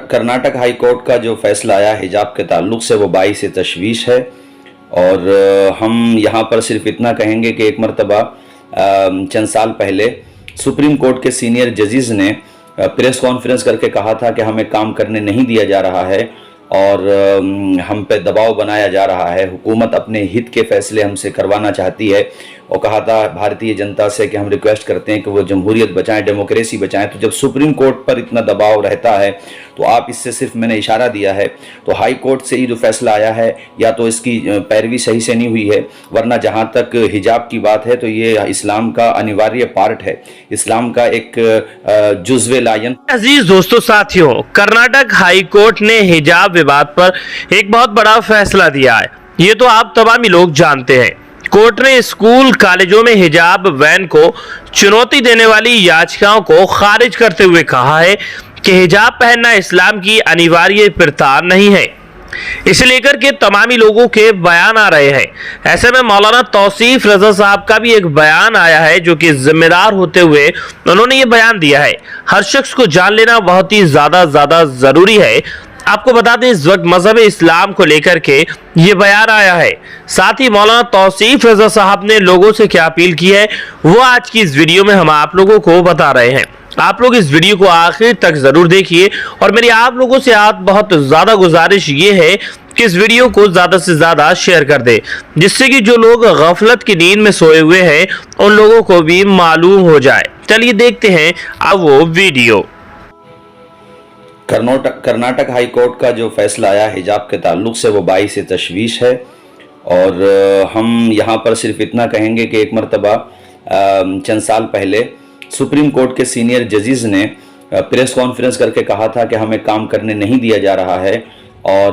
Karnataka high court کا جو فیصلہ آیا حجاب کے تعلق سے وہ باعث تشویش ہے، اور ہم یہاں پر صرف اتنا کہیں گے کہ ایک مرتبہ چند سال پہلے سپریم کورٹ کے سینئر ججز نے پریس کانفرنس کر کے کہا تھا کہ ہمیں کام کرنے نہیں دیا جا رہا ہے اور ہم پہ دباؤ بنایا جا رہا ہے، حکومت اپنے ہت کے فیصلے ہم سے کروانا چاہتی ہے، اور کہا تھا بھارتی جنتا سے کہ ہم ریکویسٹ کرتے ہیں کہ وہ جمہوریت بچائیں، ڈیموکریسی بچائیں۔ تو جب سپریم کورٹ پر اتنا دباؤ رہتا ہے تو آپ اس سے صرف میں نے اشارہ دیا ہے، تو ہائی کورٹ سے یہ جو فیصلہ آیا ہے یا تو اس کی پیروی صحیح سے نہیں ہوئی ہے، ورنہ جہاں تک حجاب کی بات ہے تو یہ اسلام کا انواریہ پارٹ ہے، اسلام کا ایک جزو لا ينفك۔ عزیز دوستو ساتھیوں، کرناٹک ہائی کورٹ نے حجاب وواد پر ایک بہت بڑا فیصلہ دیا ہے، یہ تو آپ تمامی لوگ جانتے ہیں۔ کورٹ نے اسکول کالجوں میں حجاب وین کو چنوتی دینے والی یاچکاؤں کو خارج کرتے ہوئے کہا ہے کہ حجاب پہننا اسلام کی انواریہ پرتار نہیں ہے۔ اسے لے کر کے تمامی لوگوں کے بیان آ رہے ہیں۔ ایسے میں مولانا توصیف رضا صاحب کا بھی ایک بیان آیا ہے جو کہ ذمہ دار ہوتے ہوئے انہوں نے یہ بیان دیا ہے۔ ہر شخص کو جان لینا بہت ہی زیادہ ضروری ہے۔ آپ کو بتا دیں اس وقت مذہب اسلام کو لے کر کے یہ بیان آیا ہے۔ ساتھ ہی مولانا توصیف رضا صاحب نے لوگوں سے کیا اپیل کی ہے وہ آج کی اس ویڈیو میں ہم آپ لوگوں کو بتا رہے ہیں۔ آپ لوگ اس ویڈیو کو آخر تک ضرور دیکھیے، اور میری آپ لوگوں سے بہت زیادہ گزارش یہ ہے کہ اس ویڈیو کو زیادہ سے زیادہ شیئر کر دیں، جس سے کہ جو لوگ غفلت کی نیند میں سوئے ہوئے ہیں ان لوگوں کو بھی معلوم ہو جائے۔ چلیے دیکھتے ہیں اب وہ ویڈیو۔ کرناٹک ہائی کورٹ کا جو فیصلہ آیا حجاب کے تعلق سے وہ باعث تشویش ہے، اور ہم یہاں پر صرف اتنا کہیں گے کہ ایک مرتبہ چند سال پہلے سپریم کورٹ کے سینئر ججز نے پریس کانفرنس کر کے کہا تھا کہ ہمیں کام کرنے نہیں دیا جا رہا ہے اور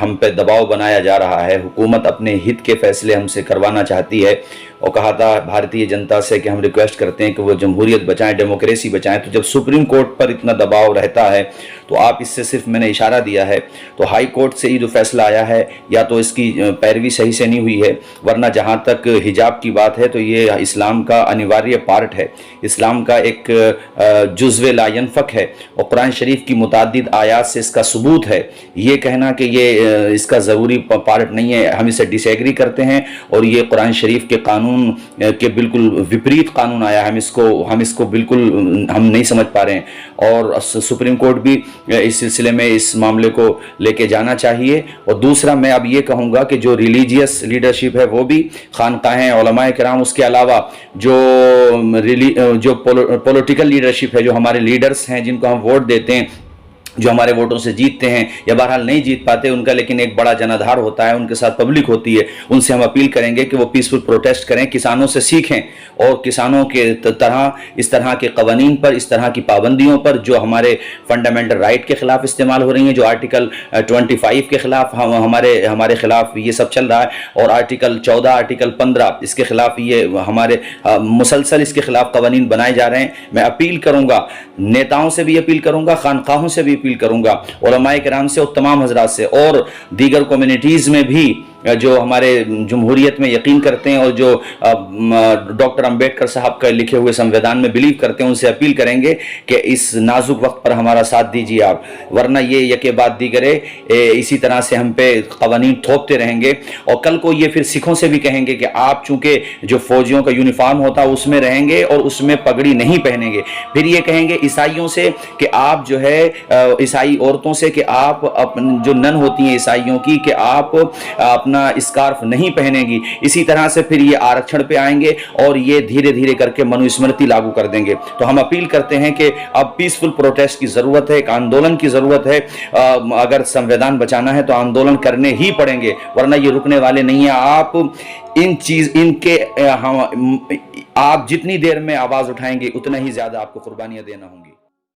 ہم پہ دباؤ بنایا جا رہا ہے، حکومت اپنے ہت کے فیصلے ہم سے کروانا چاہتی ہے، اور کہا تھا بھارتی جنتا سے کہ ہم ریکویسٹ کرتے ہیں کہ وہ جمہوریت بچائیں، ڈیموکریسی بچائیں۔ تو جب سپریم کورٹ پر اتنا دباؤ رہتا ہے تو آپ اس سے صرف میں نے اشارہ دیا ہے، تو ہائی کورٹ سے یہ جو فیصلہ آیا ہے یا تو اس کی پیروی صحیح سے نہیں ہوئی ہے، ورنہ جہاں تک حجاب کی بات ہے تو یہ اسلام کا انواریہ پارٹ ہے، اسلام کا ایک جزو لا ينفك ہے، اور قرآن شریف کی متعدد آیات سے اس کا ثبوت ہے۔ یہ کہنا کہ یہ اس کا ضروری پارٹ نہیں ہے، ہم اسے ڈس ایگری کرتے ہیں، اور یہ قرآن شریف کے قانون کے بالکل وپریت قانون آیا، ہم اس کو بالکل ہم نہیں سمجھ پا رہے ہیں، اور سپریم کورٹ بھی اس سلسلے میں اس معاملے کو لے کے جانا چاہیے۔ اور دوسرا میں اب یہ کہوں گا کہ جو ریلیجیس لیڈرشپ ہے وہ بھی خانقاہیں، علماء کرام، اس کے علاوہ جو پولیٹیکل لیڈرشپ ہے، جو ہمارے لیڈرز ہیں جن کو ہم ووٹ دیتے ہیں، جو ہمارے ووٹوں سے جیتتے ہیں یا بہرحال نہیں جیت پاتے ان کا لیکن ایک بڑا جنادھار ہوتا ہے، ان کے ساتھ پبلک ہوتی ہے، ان سے ہم اپیل کریں گے کہ وہ پیسفل پروٹیسٹ کریں، کسانوں سے سیکھیں، اور کسانوں کے اس طرح کے قوانین پر، اس طرح کی پابندیوں پر جو ہمارے فنڈامنٹل رائٹ کے خلاف استعمال ہو رہی ہیں، جو آرٹیکل 25 کے خلاف ہمارے خلاف یہ سب چل رہا ہے، اور آرٹیکل 14، آرٹیکل 15 اس کے خلاف یہ ہمارے مسلسل اس کے خلاف قوانین بنائے جا رہے ہیں۔ میں اپیل کروں گا، نیتاؤں سے بھی اپیل کروں گا، خانقاہوں سے بھی اپیل کروں گا، علماء کرام سے اور تمام حضرات سے، اور دیگر کمیونٹیز میں بھی جو ہمارے جمہوریت میں یقین کرتے ہیں اور جو ڈاکٹر امبیڈکر صاحب کا لکھے ہوئے سمویدھان میں بلیو کرتے ہیں، ان سے اپیل کریں گے کہ اس نازک وقت پر ہمارا ساتھ دیجیے آپ، ورنہ یہ یکے بعد دیگرے اسی طرح سے ہم پہ قوانین تھوپتے رہیں گے، اور کل کو یہ پھر سکھوں سے بھی کہیں گے کہ آپ چونکہ جو فوجیوں کا یونیفارم ہوتا ہے اس میں رہیں گے اور اس میں پگڑی نہیں پہنیں گے، پھر یہ کہیں گے عیسائیوں سے کہ آپ جو ہے عیسائی عورتوں سے کہ آپ جو نن ہوتی ہیں عیسائیوں کی کہ آپ اپنا اسکارف نہیں پہنے گی، اسی طرح سے پھر یہ آرکشن پہ آئیں گے اور یہ دھیرے دھیرے کر کے منو اسمرتی لاگو کر دیں گے۔ تو ہم اپیل کرتے ہیں کہ اب پیسفل پروٹیسٹ کی ضرورت ہے، ایک آندولن کی ضرورت ہے، اگر سمویدھان بچانا ہے تو آندولن کرنے ہی پڑیں گے، ورنہ یہ رکنے والے نہیں ہیں۔ آپ جتنی دیر میں آواز اٹھائیں گے اتنا ہی زیادہ آپ کو قربانیاں دینا ہوں گی۔